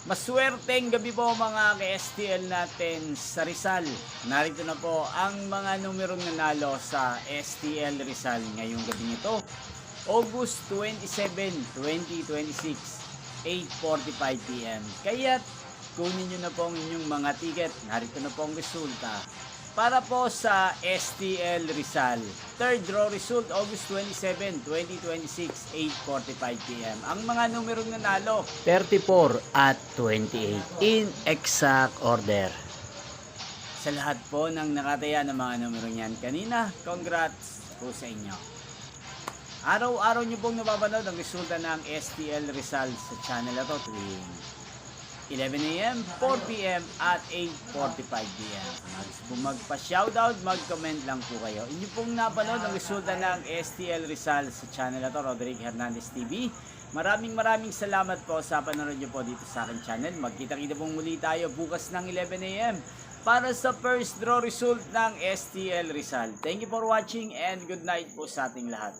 Maswerteng gabi po mga ka-STL natin sa Rizal. Narito na po ang mga numerong nanalo sa STL Rizal ngayong gabi nito. August 27, 2026, 8:45 PM. Kaya't kunin nyo na po ang inyong mga ticket. Narito na po ang resulta. Para po sa STL Rizal, third draw result August 27, 2026, 8:45 PM. Ang mga numerong nanalo 34 at 28 in exact order. Sa lahat po ng nakataya ng mga numero niyan kanina, congrats po sa inyo. Araw-araw nyo pong napapanood ang resulta ng STL Rizal sa channel na to tuwing 11 AM, 4 PM at 8:45 PM. Kung gusto pong magpa-shoutout, mag-comment lang po kayo. Inyo pong napanood ang resulta ng STL Rizal sa channel na to, Roderick Hernandez TV. Maraming salamat po sa panonood nyo po dito sa akin channel. Magkita-kita pong muli tayo bukas ng 11 AM para sa first draw result ng STL Rizal. Thank you for watching and good night po sa ating lahat.